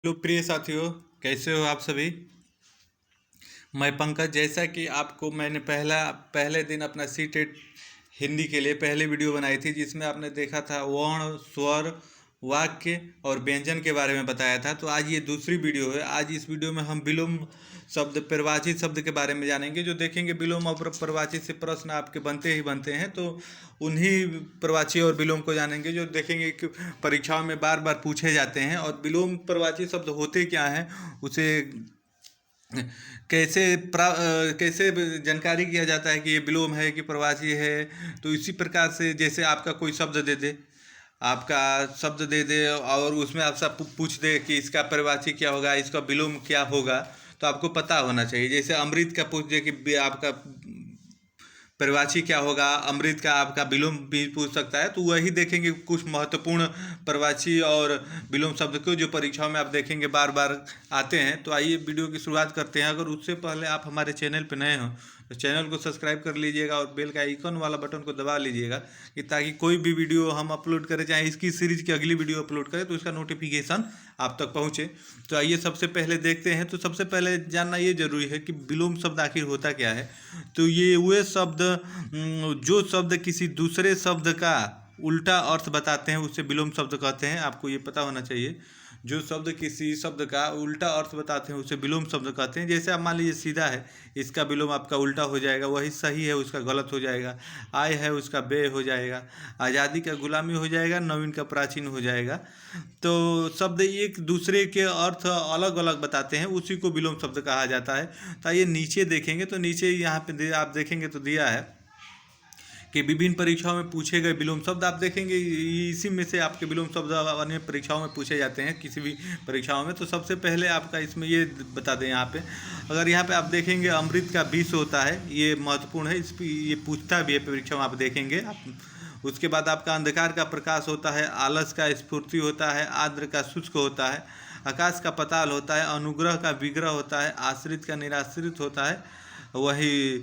Hello प्रिय साथियों, कैसे हो आप सभी। मैं पंकज। जैसा कि आपको मैंने पहले दिन अपना सी टेट हिंदी के लिए पहले वीडियो बनाई थी, जिसमें आपने देखा था वर्ण, स्वर, वाक्य और व्यंजन के बारे में बताया था। तो आज ये दूसरी वीडियो है। आज इस वीडियो में हम विलोम शब्द, प्रवाची शब्द के बारे में जानेंगे। जो देखेंगे विलोम और प्रवाची से प्रश्न आपके बनते ही बनते हैं, तो उन्हीं प्रवाची और विलोम को जानेंगे जो देखेंगे कि परीक्षाओं में बार बार पूछे जाते हैं। और विलोम प्रवाची शब्द होते क्या हैं, उसे कैसे जानकारी किया जाता है कि ये विलोम है कि प्रवासी है। तो इसी प्रकार से जैसे आपका कोई शब्द दे दे, आपका शब्द दे दे और उसमें आपसे पूछ दे कि इसका प्रवासी क्या होगा, इसका विलोम क्या होगा, तो आपको पता होना चाहिए। जैसे अमृत का पूछ दे कि आपका प्रवाची क्या होगा, अमृत का आपका विलोम भी पूछ सकता है। तो वही देखेंगे कुछ महत्वपूर्ण प्रवाची और विलोम शब्द को जो परीक्षाओं में आप देखेंगे बार बार आते हैं। तो आइए वीडियो की शुरुआत करते हैं। अगर उससे पहले आप हमारे चैनल पर नए हों तो चैनल को सब्सक्राइब कर लीजिएगा और बेल का आइकन वाला बटन को दबा लीजिएगा, कि ताकि कोई भी वीडियो हम अपलोड करें, चाहे इसकी सीरीज की अगली वीडियो अपलोड करें, तो इसका नोटिफिकेशन आप तक पहुँचे। तो आइए सबसे पहले देखते हैं। तो सबसे पहले जानना ये जरूरी है कि विलोम शब्द आखिर होता क्या है। तो ये वे शब्द जो शब्द किसी दूसरे शब्द का उल्टा अर्थ बताते हैं उसे विलोम शब्द कहते हैं। आपको ये पता होना चाहिए। जो शब्द किसी शब्द का उल्टा अर्थ बताते हैं उसे विलोम शब्द कहते हैं। जैसे आप मान लीजिए सीधा है, इसका विलोम आपका उल्टा हो जाएगा। वही सही है उसका गलत हो जाएगा। आय है उसका बे हो जाएगा। आज़ादी का गुलामी हो जाएगा, नवीन का प्राचीन हो जाएगा। तो शब्द एक दूसरे के अर्थ अलग अलग बताते हैं, उसी को विलोम शब्द कहा जाता है। तो ये नीचे देखेंगे तो नीचे यहाँ पे आप देखेंगे तो दिया है कि विभिन्न परीक्षाओं में पूछे गए विलोम शब्द। आप देखेंगे इसी में से आपके विलोम शब्द अन्य परीक्षाओं में पूछे जाते हैं, किसी भी परीक्षाओं में। तो सबसे पहले आपका इसमें ये बता दें, यहाँ पे अगर यहाँ पे आप देखेंगे अमृत का विष होता है, ये महत्वपूर्ण है। ये पूछता भी है परीक्षा में, आप देखेंगे आप। उसके बाद आपका अंधकार का प्रकाश होता है, आलस का स्फूर्ति होता है, आर्द्र का शुष्क होता है, आकाश का पताल होता है, अनुग्रह का विग्रह होता है, आश्रित का निराश्रित होता है। वही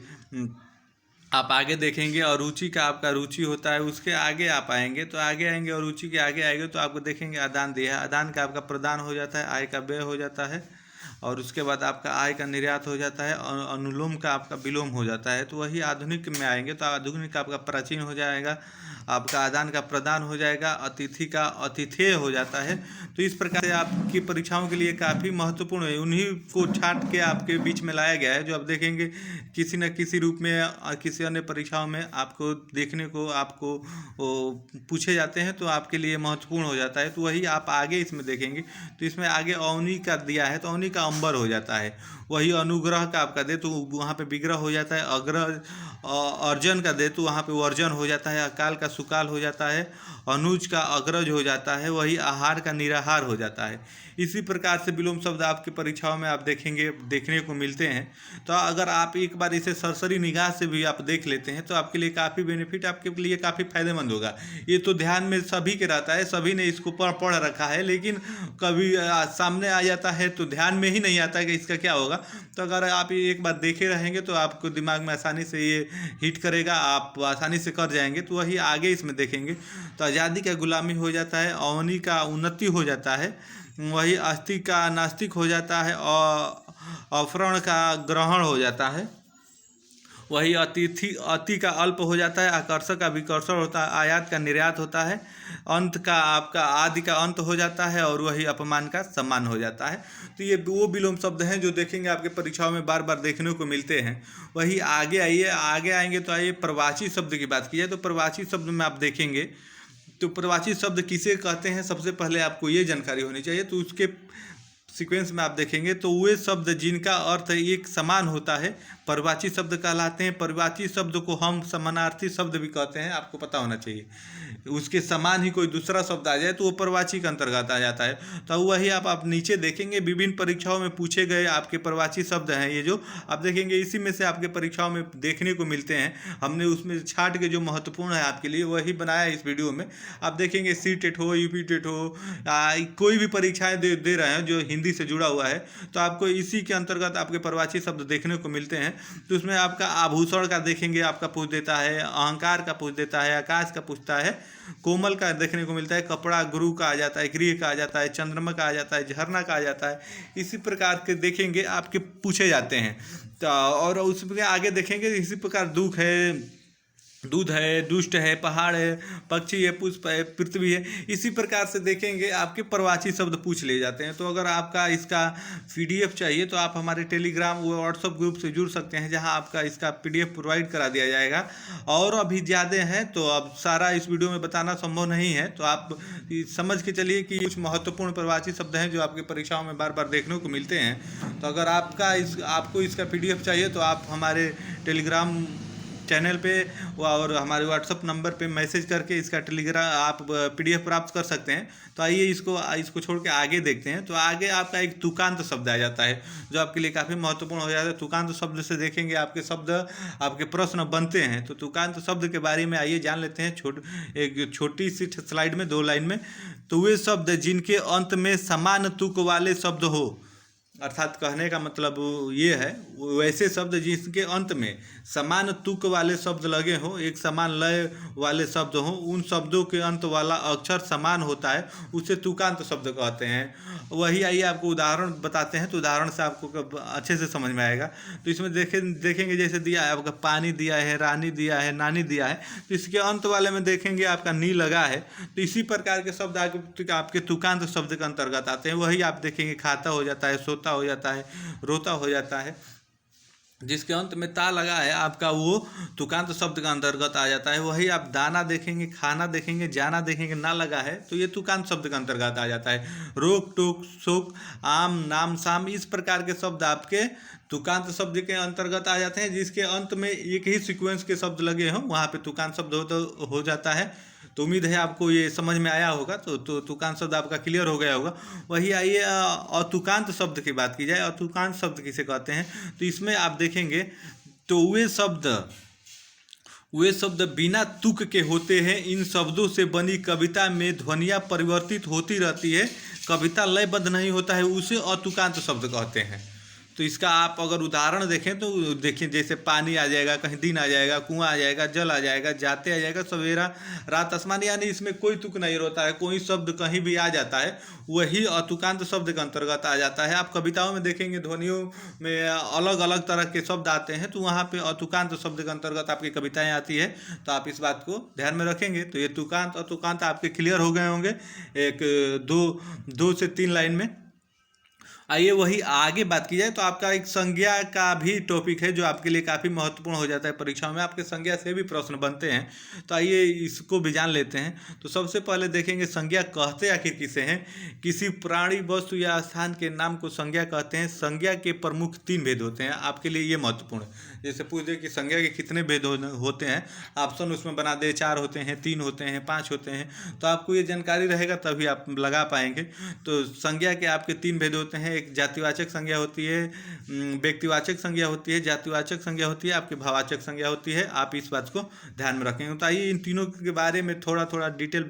आप आगे देखेंगे और रुचि का आपका रुचि होता है। उसके आगे आप आएंगे तो आगे आएंगे और रुचि के आगे आएंगे तो आपको देखेंगे आदान दिया है। आदान का आपका प्रदान हो जाता है, आय का व्यय हो जाता है, और उसके बाद आपका आय का निर्यात हो जाता है, और अनुलोम का आपका विलोम हो जाता है। तो वही आधुनिक में आएंगे तो आधुनिक का आपका प्राचीन हो जाएगा, आपका आदान का प्रदान हो जाएगा, अतिथि का अतिथेय हो जाता है। तो इस प्रकार से आपकी परीक्षाओं के लिए काफ़ी महत्वपूर्ण है। उन्हीं को छांट के आपके बीच में लाया गया है, जो आप देखेंगे किसी न किसी रूप में किसी अन्य परीक्षाओं में आपको देखने को आपको पूछे जाते हैं, तो आपके लिए महत्वपूर्ण हो जाता है। तो वही आप आगे इसमें देखेंगे तो इसमें आगे अवनी का दिया है, तो अवनी का अंबर हो जाता है। वही अनुग्रह का आपका दे तो वहाँ पे विग्रह हो जाता है। अग्रह अर्जन का दे तो वहाँ पे वर्जन हो जाता है। अकाल का सुकाल हो जाता है। अनुज का अग्रज हो जाता है। वही आहार का निराहार हो जाता है। इसी प्रकार से विलोम शब्द आपकी परीक्षाओं में आप देखेंगे, देखने को मिलते हैं। तो अगर आप एक बार इसे सरसरी निगाह से भी आप देख लेते हैं तो आपके लिए काफ़ी बेनिफिट, आपके लिए काफ़ी फायदेमंद होगा। ये तो ध्यान में सभी के रहता है, सभी ने इसको पढ़ रखा है, लेकिन कभी सामने आ जाता है तो ध्यान में ही नहीं आता है कि इसका क्या होगा। तो अगर आप ये एक बार देखे रहेंगे तो आपको दिमाग में आसानी से ये हिट करेगा, आप आसानी से कर जाएंगे। तो वही आगे इसमें देखेंगे तो आज़ादी का गुलामी हो जाता है, अवनी का उन्नति हो जाता है, वही आस्तिक का नास्तिक हो जाता है, और अवरण का ग्रहण हो जाता है, वही अति का अल्प हो जाता है, आकर्षक का विकर्षण होता है, आयात का निर्यात होता है, अंत का आपका आदि का अंत हो जाता है, और वही अपमान का सम्मान हो जाता है। तो ये वो विलोम शब्द हैं जो देखेंगे आपके परीक्षाओं में बार बार देखने को मिलते हैं। वही आगे आइए, आगे आएंगे तो आइए प्रवाची शब्द की बात की जाए। तो प्रवाची शब्द में आप देखेंगे तो प्रवाची शब्द किसे कहते हैं, सबसे पहले आपको ये जानकारी होनी चाहिए। तो उसके सीक्वेंस में आप देखेंगे तो वे शब्द जिनका अर्थ एक समान होता है परवाची शब्द कहलाते हैं। परवाची शब्द को हम समानार्थी शब्द भी कहते हैं, आपको पता होना चाहिए। उसके समान ही कोई दूसरा शब्द आ जाए तो वो परवाची के अंतर्गत आ जाता है। तो वही आप नीचे देखेंगे विभिन्न परीक्षाओं में पूछे गए आपके परवाची शब्द हैं। ये जो आप देखेंगे इसी में से आपके परीक्षाओं में देखने को मिलते हैं। हमने उसमें छाट के जो महत्वपूर्ण है आपके लिए वही बनाया है इस वीडियो में। आप देखेंगे सी टेट हो, यूपी टेट हो, कोई भी परीक्षाएँ दे रहे हैं जो हिंदी हिंदी से जुड़ा हुआ है, तो आपको इसी के अंतर्गत आपके प्रवाची शब्द देखने को मिलते हैं। तो उसमें आपका आभूषण का देखेंगे, आपका पूछ देता है, अहंकार का पूछ देता है, आकाश का पूछता है, कोमल का देखने को मिलता है, कपड़ा गुरु का आ जाता है, गृह का आ जाता है, चंद्रमा का आ जाता है, झरना का आ जाता है। इसी प्रकार के देखेंगे आपके पूछे जाते हैं। तो और उसमें आगे देखेंगे इसी प्रकार दुख है, दूध है, दुष्ट है, पहाड़ है, पक्षी है, पुष्प है, पृथ्वी है। इसी प्रकार से देखेंगे आपके प्रवाची शब्द पूछ लिए जाते हैं। तो अगर आपका इसका PDF चाहिए तो आप हमारे टेलीग्राम व व्हाट्सअप ग्रुप से जुड़ सकते हैं, जहां आपका इसका PDF प्रोवाइड करा दिया जाएगा। और अभी ज़्यादा है तो अब सारा इस वीडियो में बताना संभव नहीं है, तो आप समझ के चलिए कि कुछ महत्वपूर्ण प्रवाची शब्द हैं जो आपकी परीक्षाओं में बार बार देखने को मिलते हैं। तो अगर आपको इसका PDF चाहिए तो आप हमारे टेलीग्राम चैनल पे और हमारे व्हाट्सअप नंबर पे मैसेज करके इसका टेलीग्राम आप PDF प्राप्त कर सकते हैं। तो आइए इसको छोड़ के आगे देखते हैं। तो आगे आपका एक तुकांत शब्द आ जाता है, जो आपके लिए काफ़ी महत्वपूर्ण हो जाता है। तुकांत शब्द से देखेंगे आपके शब्द, आपके प्रश्न बनते हैं। तो तुकांत शब्द के बारे में आइए जान लेते हैं एक छोटी सी स्लाइड में 2 लाइन में। तो वे शब्द जिनके अंत में समान तुक वाले शब्द हो, अर्थात कहने का मतलब ये है, वैसे शब्द जिसके अंत में समान तुक वाले शब्द लगे हो, एक समान लय वाले शब्द हो, उन शब्दों के अंत वाला अक्षर समान होता है, उसे तुकांत शब्द कहते हैं। वही आइए आपको उदाहरण बताते हैं, तो उदाहरण से आपको अच्छे से समझ में आएगा। तो इसमें देखेंगे जैसे दिया है आपका पानी दिया है, रानी दिया है, नानी दिया है, तो इसके अंत वाले में देखेंगे आपका नी लगा है। तो इसी प्रकार के शब्द आपके तुकांत शब्द के अंतर्गत आते हैं। वही आप देखेंगे खाता हो जाता है, सोता हो जाता है, रोता हो जाता है। जिसके अंत में ता लगा है आपका वो तुकांत शब्द का अंतर्गत आ जाता है। वही आप दाना देखेंगे, खाना देखेंगे, जाना देखेंगे, ना लगा है तो ये तुकांत शब्द का अंतर्गत आ जाता है। रोक टोक शोक आम नाम साम, इस प्रकार के शब्द आपके तुकांत शब्द के अंतर्गत आ जाते हैं। जिसके अंत में एक ही सीक्वेंस के शब्द लगे हों वहाँ पे तुकांत शब्द हो जाता है। तो उम्मीद है आपको ये समझ में आया होगा। तो तुकांत शब्द आपका क्लियर हो गया होगा। वही आइए अतुकांत शब्द की बात की जाए। अतुकांत शब्द किसे कहते हैं, तो इसमें आप देखेंगे तो वे शब्द बिना तुक के होते हैं। इन शब्दों से बनी कविता में ध्वनियाँ परिवर्तित होती रहती है, कविता लयबद्ध नहीं होता है, उसे अतुकांत शब्द कहते हैं। तो इसका आप अगर उदाहरण देखें तो देखिए जैसे पानी आ जाएगा, कहीं दिन आ जाएगा, कुआं आ जाएगा, जल आ जाएगा, जाते आ जाएगा, सवेरा रात आसमान, यानी इसमें कोई तुक नहीं होता है, कोई शब्द कहीं भी आ जाता है, वही अतुकांत शब्द के अंतर्गत आ जाता है। आप कविताओं में देखेंगे ध्वनियों में अलग अलग तरह के शब्द आते हैं, तो वहाँ पे अतुकांत शब्द के अंतर्गत आपकी कविताएँ आती है। तो आप इस बात को ध्यान में रखेंगे। तो ये तुकांत अतुकांत आपके क्लियर हो गए होंगे एक 2 से 3 लाइन में। आइए वही आगे बात की जाए तो आपका एक संज्ञा का भी टॉपिक है, जो आपके लिए काफ़ी महत्वपूर्ण हो जाता है। परीक्षाओं में आपके संज्ञा से भी प्रश्न बनते हैं, तो आइए इसको भी जान लेते हैं। तो सबसे पहले देखेंगे संज्ञा कहते आखिर किसे हैं। किसी प्राणी, वस्तु या स्थान के नाम को संज्ञा कहते हैं। संज्ञा के प्रमुख 3 भेद होते हैं, आपके लिए ये महत्वपूर्ण है। जैसे पूछ दे कि संज्ञा के कितने भेद होते हैं, ऑप्शन उसमें बना दे 4 होते हैं, 3 होते हैं, 5 होते हैं, तो आपको ये जानकारी रहेगा तभी आप लगा पाएंगे। तो संज्ञा के आपके 3 भेद होते हैं। एक जातिवाचक संज्ञा होती है, व्यक्तिवाचक संज्ञा होती है, जातिवाचक संज्ञा होती है, आपकी भाववाचक संज्ञा होती है। आप इस बात को ध्यान में रखेंगे। तो आइए इन तीनों के बारे में थोड़ा थोड़ा डिटेल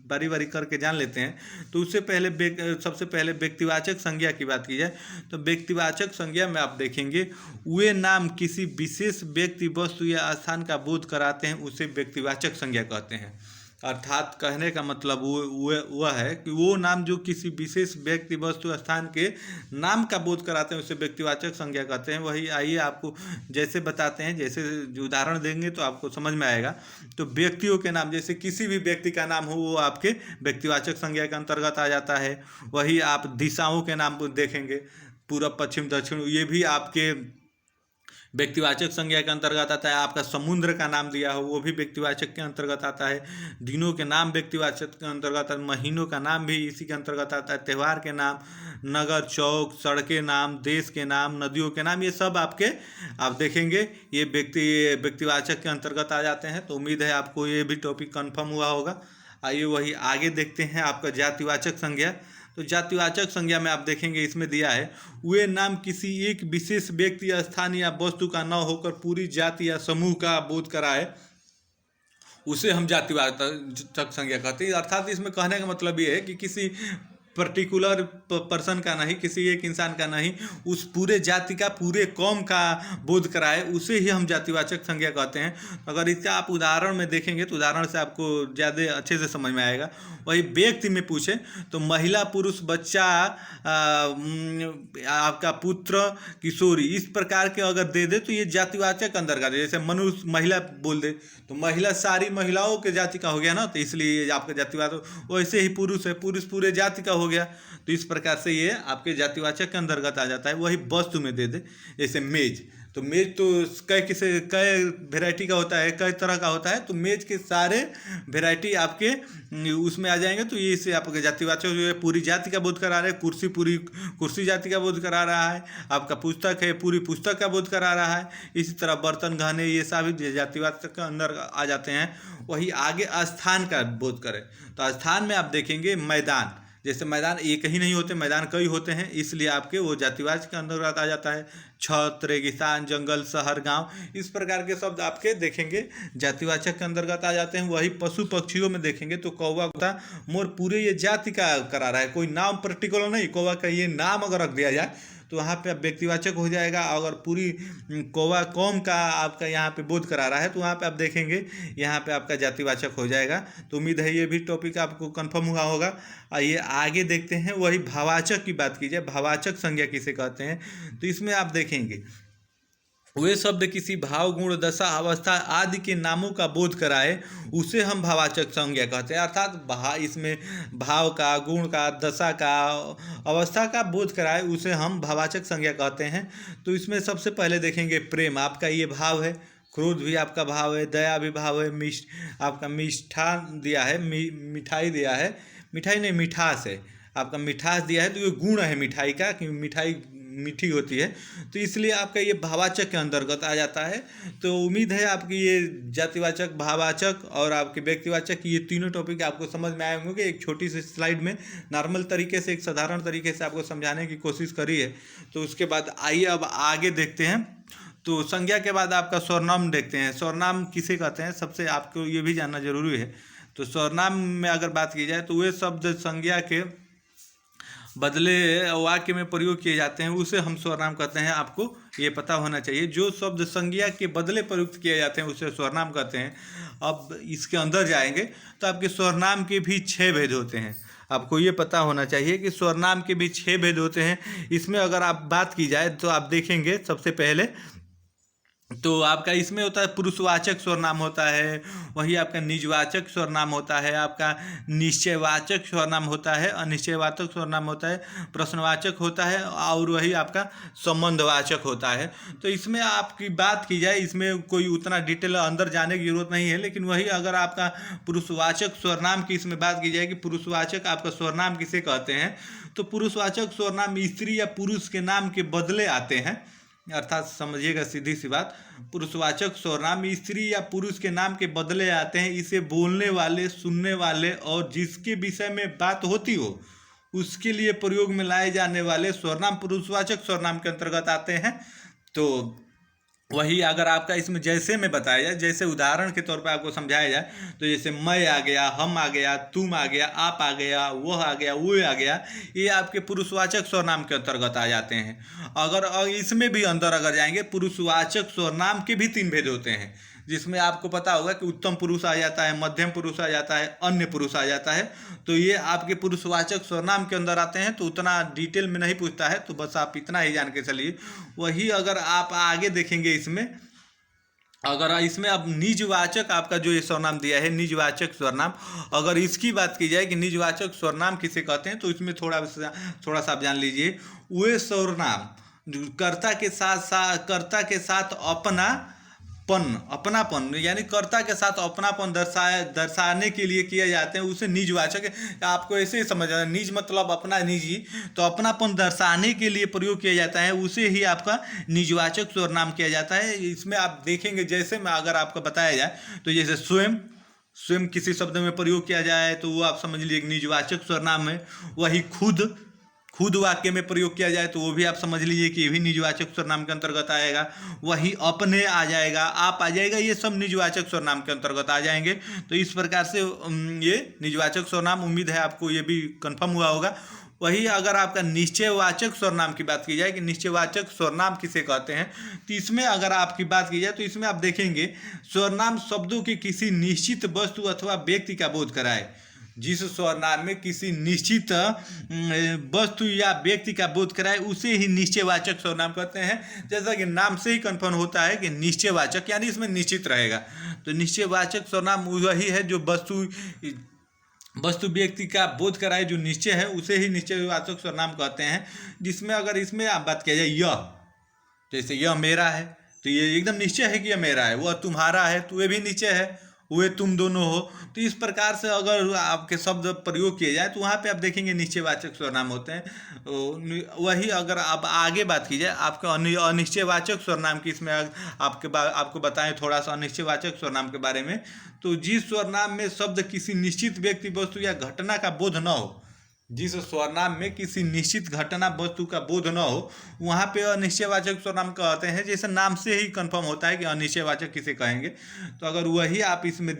बारी बारी करके जान लेते हैं। तो उससे पहले सबसे पहले व्यक्तिवाचक संज्ञा की बात की जाए तो व्यक्तिवाचक संज्ञा में आप देखेंगे वे नाम किसी विशेष व्यक्ति, वस्तु या स्थान का बोध कराते हैं, उसे व्यक्तिवाचक संज्ञा कहते हैं। अर्थात कहने का मतलब वह है कि वो नाम जो किसी विशेष व्यक्ति, वस्तु, स्थान के नाम का बोध कराते हैं, उसे व्यक्तिवाचक संज्ञा कहते हैं। वही आइए आपको जैसे बताते हैं, जैसे उदाहरण देंगे तो आपको समझ में आएगा। तो व्यक्तियों के नाम, जैसे किसी भी व्यक्ति का नाम हो, वो आपके व्यक्तिवाचक संज्ञा के अंतर्गत आ जाता है। वही आप दिशाओं के नाम देखेंगे, पूर्व, पश्चिम, दक्षिण, ये भी आपके व्यक्तिवाचक संज्ञा के अंतर्गत आता है। आपका समुद्र का नाम दिया हो, वो भी व्यक्तिवाचक के अंतर्गत आता है। दिनों के नाम व्यक्तिवाचक के अंतर्गत आता है। महीनों का नाम भी इसी के अंतर्गत आता है। त्यौहार के नाम, नगर, चौक, सड़कें नाम, देश के नाम, नदियों के नाम, ये सब आपके आप देखेंगे ये व्यक्तिवाचक के अंतर्गत आ जाते हैं। तो उम्मीद है आपको ये भी टॉपिक कन्फर्म हुआ होगा। आइए वही आगे देखते हैं आपका जातिवाचक संज्ञा। तो जातिवाचक संज्ञा में आप देखेंगे इसमें दिया है वे नाम किसी एक विशेष व्यक्ति, स्थान या वस्तु का न होकर पूरी जाति या समूह का बोध कराए, उसे हम जातिवाचक संज्ञा कहते हैं। अर्थात इसमें कहने का मतलब ये है कि किसी पर्टिकुलर पर्सन का नहीं, किसी एक इंसान का नहीं, उस पूरे जाति का, पूरे कौम का बोध कराए, उसे ही हम जातिवाचक संज्ञा कहते हैं। अगर इसका आप उदाहरण में देखेंगे तो उदाहरण से आपको ज़्यादा अच्छे से समझ में आएगा। वही व्यक्ति में पूछे तो महिला, पुरुष, बच्चा, आपका पुत्र, किशोरी, इस प्रकार के अगर दे दे तो ये जातिवाचक अंतर्गत है। जैसे मनुष्य महिला बोल दे तो महिला सारी महिलाओं के जाति का हो गया ना, तो इसलिए ये आपका जातिवाचक। वैसे ही पुरुष है, पुरुष पूरे जाति का हो गया, तो इस प्रकार से ये आपके जातिवाचक के अंतर्गत आ जाता है। वही वस्तु में दे दे, जैसे मेज, तो मेज तो कई वेराइटी का होता है, कई तरह का होता है, तो मेज के सारे वेराइटी आपके उसमें आ जाएंगे। तो ये इससे आपके जातिवाचक जो है पूरी जाति का बोध करा रहे हैं। कुर्सी पूरी कुर्सी जाति का बोध करा रहा है। आपका पुस्तक है पूरी पुस्तक का बोध करा रहा है। इसी तरह बर्तन, गहने, ये सभी जातिवाचक के अंदर आ जाते हैं। वही आगे स्थान का बोध करें तो स्थान में आप देखेंगे मैदान, जैसे मैदान एक ही नहीं होते, मैदान कई होते हैं, इसलिए आपके वो जातिवाचक के अंतर्गत आ जाता है। छत, रेगिस्तान, जंगल, शहर, गांव, इस प्रकार के शब्द आपके देखेंगे जातिवाचक के अंतर्गत आ जाते हैं। वही पशु पक्षियों में देखेंगे तो कौवा, कुत्ता, मोर पूरे ये जाति का करा रहा है, कोई नाम पर्टिकुलर नहीं। कौवा का ये नाम अगर रख दिया जाए तो वहाँ पे व्यक्तिवाचक हो जाएगा। अगर पूरी कौवा कौम का आपका यहाँ पे बोध करा रहा है तो वहाँ पे आप देखेंगे यहाँ पे आपका जातिवाचक हो जाएगा। तो उम्मीद है ये भी टॉपिक आपको कंफर्म हुआ होगा। आइए आगे देखते हैं। वही भावाचक की बात की जाए, भावाचक संज्ञा किसे कहते हैं, तो इसमें आप देखेंगे वे शब्द किसी भाव, गुण, दशा, अवस्था आदि के नामों का बोध कराए, उसे हम भावाचक संज्ञा कहते हैं। अर्थात इसमें भाव का, गुण का, दशा का, अवस्था का बोध कराए, उसे हम भावाचक संज्ञा कहते हैं। तो इसमें सबसे पहले देखेंगे प्रेम, आपका ये भाव है। क्रोध भी आपका भाव है। दया भी भाव है। आपका मिष्ठान दिया है, मिठाई दिया है, मिठाई नहीं मिठास है, आपका मिठास दिया है, तो ये गुण है मिठाई का, कि मिठाई मीठी होती है, तो इसलिए आपका ये भावाचक के अंतर्गत आ जाता है। तो उम्मीद है आपकी ये जातिवाचक, भावाचक और आपके व्यक्तिवाचक, ये तीनों टॉपिक आपको समझ में आए होंगे। एक छोटी सी स्लाइड में नॉर्मल तरीके से, एक साधारण तरीके से आपको समझाने की कोशिश करी है। तो उसके बाद आइए अब आगे देखते हैं। तो संज्ञा के बाद आपका स्वरनाम देखते हैं। स्वरनाम किसे कहते हैं, सबसे आपको ये भी जानना जरूरी है। तो स्वरनाम में अगर बात की जाए तो वे शब्द संज्ञा के बदले वाक्य में प्रयोग किए जाते हैं, उसे हम स्वरनाम कहते हैं। आपको ये पता होना चाहिए, जो शब्द संज्ञा के बदले प्रयुक्त किए जाते हैं उसे स्वरनाम कहते हैं। अब इसके अंदर जाएंगे तो आपके स्वरनाम के भी 6 भेद होते हैं। आपको ये पता होना चाहिए कि स्वरनाम के भी 6 भेद होते हैं। इसमें अगर आप बात की जाए तो आप देखेंगे सबसे पहले तो आपका इसमें होता है पुरुषवाचक स्वरनाम होता है, वही आपका निजवाचक स्वरनाम होता है, आपका निश्चयवाचक स्वरनाम होता है, अनिश्चयवाचक स्वरनाम होता है, प्रश्नवाचक होता है और वही आपका संबंधवाचक होता है। तो इसमें आपकी बात की जाए, इसमें कोई उतना डिटेल अंदर जाने की जरूरत नहीं है, लेकिन वही अगर आपका पुरुषवाचक स्वरनाम की इसमें बात की जाए कि पुरुषवाचक आपका स्वरनाम किसे कहते हैं, तो पुरुषवाचक स्वरनाम स्त्री या पुरुष के नाम के बदले आते हैं। अर्थात समझिएगा सीधी सी बात, पुरुषवाचक स्वरनाम स्त्री या पुरुष के नाम के बदले आते हैं। इसे बोलने वाले, सुनने वाले और जिसके विषय में बात होती हो उसके लिए प्रयोग में लाए जाने वाले स्वरनाम पुरुषवाचक स्वरनाम के अंतर्गत आते हैं। तो वही अगर आपका इसमें जैसे में बताया जाए, जैसे उदाहरण के तौर पे आपको समझाया जाए, तो जैसे मैं आ गया, हम आ गया, तुम आ गया, आप आ गया, वह आ गया, वो आ गया, ये आपके पुरुषवाचक स्वरनाम के अंतर्गत आ जाते हैं। अगर इसमें भी अंदर अगर जाएंगे, पुरुषवाचक स्वरनाम के भी 3 भेद होते हैं, जिसमें आपको पता होगा कि उत्तम पुरुष आ जाता है, मध्यम पुरुष आ जाता है, अन्य पुरुष आ जाता है। तो ये आपके पुरुषवाचक स्वरनाम के अंदर आते हैं। तो उतना डिटेल में नहीं पूछता है, तो बस आप इतना ही जान के चलिए। वही अगर आप आगे देखेंगे इसमें, अगर इसमें अब निजवाचक आपका जो ये स्वरनाम दिया है, निजवाचक स्वरनाम, अगर इसकी बात की जाए कि निजवाचक स्वरनाम किसे कहते हैं, तो इसमें थोड़ा सा आप जान लीजिए। वे स्वरनाम कर्ता के साथ अपनापन यानी कर्ता के साथ अपनापन दर्शाने के लिए किए जाते हैं, उसे निजवाचक। आपको ऐसे ही समझ आना, निज मतलब अपना, निजी, तो अपनापन दर्शाने के लिए प्रयोग किया जाता है, उसे ही आपका निजवाचक स्वरनाम किया जाता है। इसमें आप देखेंगे, जैसे में अगर आपको बताया जाए तो जैसे स्वयं किसी शब्द में प्रयोग किया जाए तो वो आप समझ लीजिए एक निजवाचक स्वरनाम है। वही खुद खुद वाक्य में प्रयोग किया जाए तो वो भी आप समझ लीजिए कि ये भी निजवाचक सर्वनाम के अंतर्गत आएगा। वही अपने आ जाएगा, आप आ जाएगा, ये सब निजवाचक सर्वनाम के अंतर्गत आ जाएंगे। तो इस प्रकार से ये निजवाचक सर्वनाम, उम्मीद है आपको ये भी कन्फर्म हुआ होगा। वही अगर आपका निश्चयवाचक सर्वनाम की बात की जाए कि निश्चयवाचक सर्वनाम किसे कहते हैं, तो इसमें अगर आपकी बात की जाए तो इसमें आप देखेंगे सर्वनाम शब्दों के किसी निश्चित वस्तु अथवा व्यक्ति का बोध कराए। जिस सर्वनाम में किसी निश्चित वस्तु या व्यक्ति का बोध कराए उसे ही निश्चयवाचक सर्वनाम कहते हैं। जैसा कि नाम से ही कन्फर्म होता है कि निश्चयवाचक, यानी इसमें निश्चित रहेगा। तो निश्चयवाचक सर्वनाम वही है जो वस्तु व्यक्ति का बोध कराए, जो निश्चय है उसे ही निश्चयवाचक सर्वनाम कहते हैं। जिसमें अगर इसमें आप बात किया जाए यह, जैसे यह मेरा है तो ये एकदम निश्चय है कि यह मेरा है। वह तुम्हारा है तो वे भी निश्चय है, वे तुम दोनों हो। तो इस प्रकार से अगर आपके शब्द प्रयोग किए जाए तो वहाँ पे आप देखेंगे निश्चयवाचक सर्वनाम होते हैं। वही अगर आप आगे बात की जाए आपके अनिश्चयवाचक सर्वनाम की, इसमें आपको बताएं थोड़ा सा अनिश्चयवाचक सर्वनाम के बारे में। तो जिस सर्वनाम में शब्द किसी निश्चित व्यक्ति, वस्तु या घटना का बोध न हो, जिस सर्वनाम में किसी निश्चित घटना वस्तु का बोध न हो, वहाँ पे अनिश्चयवाचक सर्वनाम कहते हैं। जैसे नाम से ही कंफर्म होता है कि अनिश्चयवाचक किसे कहेंगे। तो अगर वही आप इसमें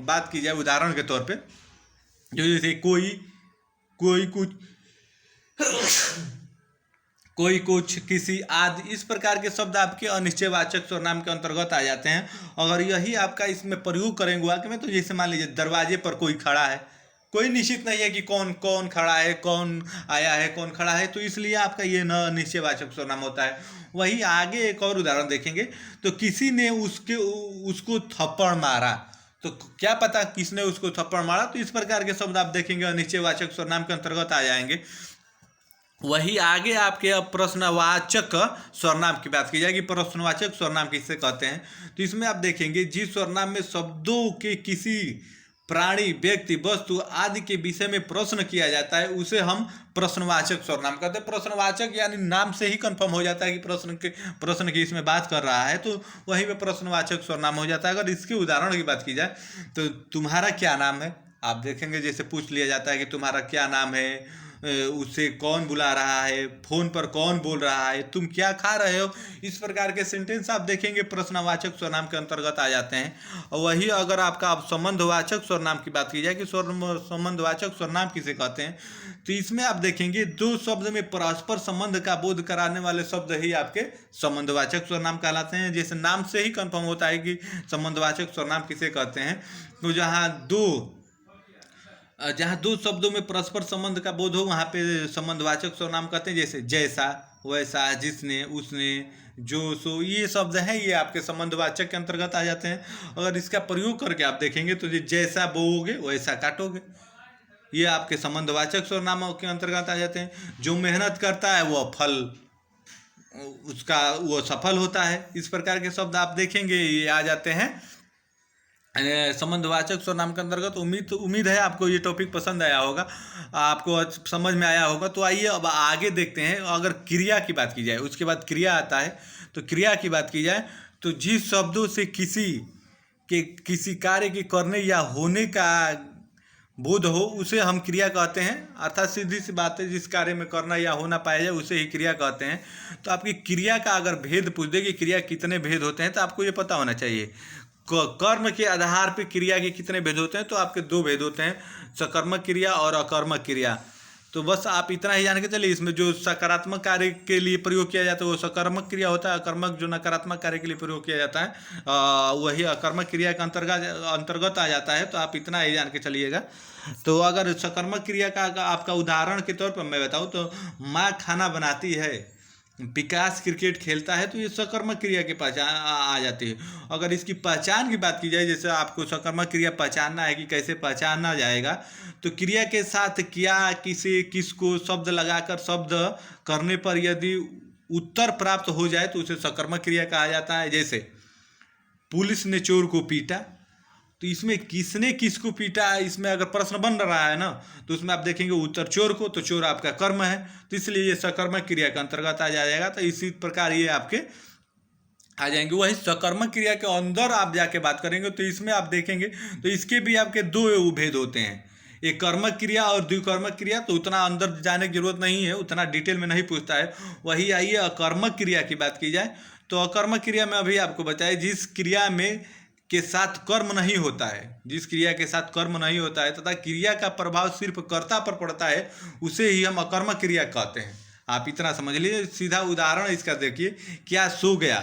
बात की जाए उदाहरण के तौर पे, जो जैसे कोई कुछ, किसी, आदि, इस प्रकार के शब्द आपके अनिश्चयवाचक सर्वनाम के अंतर्गत आ जाते हैं। अगर यही आपका इसमें प्रयोग करेंगे वाक्य में, तो जैसे मान लीजिए दरवाजे पर कोई खड़ा है, कोई निश्चित नहीं है कि कौन कौन खड़ा है, कौन आया है, कौन खड़ा है, तो इसलिए आपका ये न निश्चयवाचक सर्वनाम होता है। वही आगे एक और उदाहरण देखेंगे, तो किसी ने उसको थप्पड़ मारा, तो क्या पता किसने उसको थप्पड़ मारा। तो इस प्रकार के शब्द आप देखेंगे अनिश्चयवाचक सर्वनाम के अंतर्गत आ जाएंगे। वही आगे आपके अब प्रश्नवाचक सर्वनाम की बात की जाएगी। प्रश्नवाचक सर्वनाम किसे कहते हैं, तो इसमें आप देखेंगे जिस सर्वनाम में शब्दों के किसी प्राणी, व्यक्ति, वस्तु आदि के विषय में प्रश्न किया जाता है उसे हम प्रश्नवाचक सर्वनाम कहते हैं। प्रश्नवाचक यानी नाम से ही कंफर्म हो जाता है कि प्रश्न की इसमें बात कर रहा है, तो वहीं में प्रश्नवाचक सर्वनाम हो जाता है। अगर इसके उदाहरण की बात की जाए तो तुम्हारा क्या नाम है, आप देखेंगे जैसे पूछ लिया जाता है कि तुम्हारा क्या नाम है, उसे कौन बुला रहा है, फोन पर कौन बोल रहा है, तुम क्या खा रहे हो, इस प्रकार के सेंटेंस आप देखेंगे प्रश्नवाचक सर्वनाम के अंतर्गत आ जाते हैं। और वही अगर आपका संबंधवाचक सर्वनाम की बात की जाए कि संबंधवाचक सर्वनाम किसे कहते हैं, तो इसमें आप देखेंगे दो शब्द में परस्पर संबंध का बोध कराने वाले शब्द ही आपके संबंधवाचक सर्वनाम कहलाते हैं। जैसे नाम से ही कंफर्म होता है कि संबंधवाचक सर्वनाम किसे कहते हैं। तो जहाँ दो शब्दों में परस्पर संबंध का बोध हो वहाँ पे संबंधवाचक सर्वनाम कहते हैं। जैसे जैसा, वैसा, जिसने, उसने, जो, सो, ये शब्द हैं, ये आपके संबंधवाचक के अंतर्गत आ जाते हैं। अगर इसका प्रयोग करके आप देखेंगे तो जैसा बोओगे वैसा काटोगे, ये आपके संबंधवाचक सर्वनामों के अंतर्गत आ जाते हैं। जो मेहनत करता है वह फल उसका वो सफल होता है। इस प्रकार के शब्द आप देखेंगे ये आ जाते हैं संबंधवाचक सर्वनाम के अंतर्गत। उम्मीद है आपको ये टॉपिक पसंद आया होगा, आपको समझ में आया होगा। तो आइए अब आगे देखते हैं। अगर क्रिया की बात की जाए, उसके बाद क्रिया आता है, तो क्रिया की बात की जाए तो जिस शब्दों से किसी कार्य के करने या होने का बोध हो उसे हम क्रिया कहते हैं। अर्थात सीधी सी बात है, जिस कार्य में करना या होना पाया जाए उसे ही क्रिया कहते हैं। तो आपकी क्रिया का अगर भेद पूछ दे कि क्रिया कितने भेद होते हैं, तो आपको ये पता होना चाहिए। कर्म के आधार पर क्रिया के कितने भेद होते हैं, तो आपके दो भेद होते हैं, सकर्मक क्रिया और अकर्मक क्रिया। तो बस आप इतना ही जान के चलिए, इसमें जो सकारात्मक कार्य के लिए प्रयोग किया जाता है वो सकर्मक क्रिया होता है, अकर्मक जो नकारात्मक कार्य के लिए प्रयोग किया जाता है वही अकर्मक क्रिया के अंतर्गत आ जाता है। तो आप इतना ही जान के चलिएगा। तो अगर सकर्मक क्रिया का आपका उदाहरण के तौर पर मैं बताऊँ तो माँ खाना बनाती है, विकास क्रिकेट खेलता है, तो ये सकर्मक क्रिया के पहचान आ जाती है। अगर इसकी पहचान की बात की जाए, जैसे आपको सकर्मक क्रिया पहचानना है कि कैसे पहचाना जाएगा, तो क्रिया के साथ क्या, किसे, किसको शब्द लगाकर शब्द करने पर यदि उत्तर प्राप्त हो जाए तो उसे सकर्मक क्रिया कहा जाता है। जैसे पुलिस ने चोर को पीटा, तो इसमें किसने किसको पीटा, इसमें अगर प्रश्न बन रहा है ना, तो उसमें आप देखेंगे उत्तर चोर को, तो चोर आपका कर्म है, तो इसलिए ये सकर्मक क्रिया के अंतर्गत आ जाएगा। तो इसी प्रकार ये आपके आ जाएंगे। वही सकर्मक क्रिया के अंदर आप जाके बात करेंगे तो इसमें आप देखेंगे तो इसके भी आपके दो भेद होते हैं। एक कर्मक क्रिया और द्विकर्मक क्रिया, तो उतना अंदर जाने की जरूरत नहीं है, उतना डिटेल में नहीं पूछता है। वही आइए अकर्मक क्रिया की बात की जाए तो अकर्मक क्रिया में अभी आपको बताया, जिस क्रिया में के साथ कर्म नहीं होता है, जिस क्रिया के साथ कर्म नहीं होता है तथा क्रिया का प्रभाव सिर्फ कर्ता पर पड़ता है, उसे ही हम अकर्मक क्रिया कहते हैं। आप इतना समझ लीजिए। सीधा उदाहरण इसका देखिए, क्या सो गया,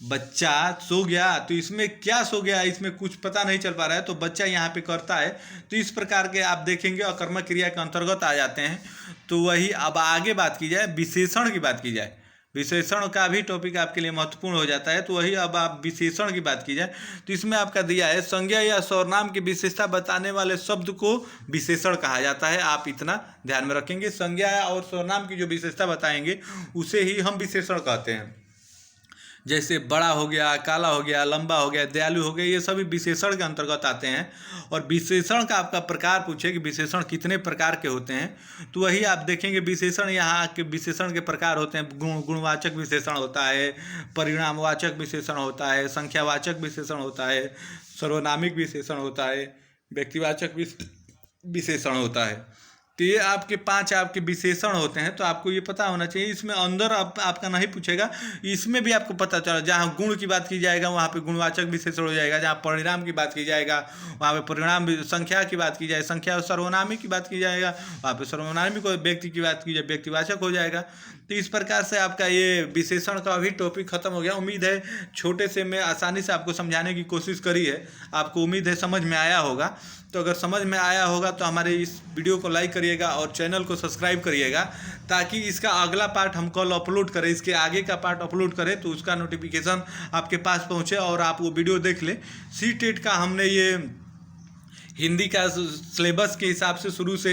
बच्चा सो गया, तो इसमें क्या सो गया, इसमें कुछ पता नहीं चल पा रहा है, तो बच्चा यहाँ पे करता है। तो इस प्रकार के आप देखेंगे अकर्मक क्रिया के अंतर्गत आ जाते हैं। तो वही अब आगे बात की जाए, विशेषण की बात की जाए, विशेषण का भी टॉपिक आपके लिए महत्वपूर्ण हो जाता है। तो वही अब आप विशेषण की बात की जाए तो इसमें आपका दिया है, संज्ञा या सर्वनाम की विशेषता बताने वाले शब्द को विशेषण कहा जाता है। आप इतना ध्यान में रखेंगे, संज्ञा और सर्वनाम की जो विशेषता बताएंगे उसे ही हम विशेषण कहते हैं। जैसे बड़ा हो गया, काला हो गया, लंबा हो गया, दयालु हो गया, ये सभी विशेषण के अंतर्गत आते हैं। और विशेषण का आपका प्रकार पूछे कि विशेषण कितने प्रकार के होते हैं, तो वही आप देखेंगे विशेषण, यहाँ के विशेषण के प्रकार होते हैं। गुणवाचक विशेषण होता है, परिणामवाचक विशेषण होता है, संख्यावाचक विशेषण होता है, सर्वनामिक विशेषण होता है, व्यक्तिवाचक विशेषण होता है। तो ये आपके 5 आपके विशेषण होते हैं। तो आपको ये पता होना चाहिए। इसमें अंदर आपका नहीं पूछेगा, इसमें भी आपको पता चला, जहाँ गुण की बात की जाएगा वहाँ पे गुणवाचक विशेषण हो जाएगा, जहाँ परिणाम की बात की जाएगा वहाँ पे परिणाम, संख्या की बात की जाए संख्या, और सर्वनामी की बात की जाएगा वहाँ पे सर्वनामी को, व्यक्ति की बात की जाए व्यक्तिवाचक हो जाएगा। तो इस प्रकार से आपका ये विशेषण का भी टॉपिक खत्म हो गया। उम्मीद है छोटे से मैं आसानी से आपको समझाने की कोशिश करी है, आपको उम्मीद है समझ में आया होगा। तो अगर समझ में आया होगा तो हमारे इस वीडियो को लाइक करिएगा और चैनल को सब्सक्राइब करिएगा, ताकि इसका अगला पार्ट हम कल अपलोड करें, इसके आगे का पार्ट अपलोड करें तो उसका नोटिफिकेशन आपके पास पहुंचे और आप वो वीडियो देख लें। सीटेट का हमने ये हिंदी का सिलेबस के हिसाब से शुरू से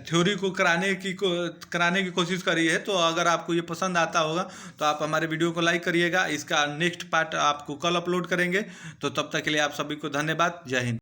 थ्योरी को कराने की कोशिश करी है। तो अगर आपको ये पसंद आता होगा तो आप हमारे वीडियो को लाइक करिएगा। इसका नेक्स्ट पार्ट आपको कल अपलोड करेंगे। तो तब तक के लिए आप सभी को धन्यवाद। जय हिंद।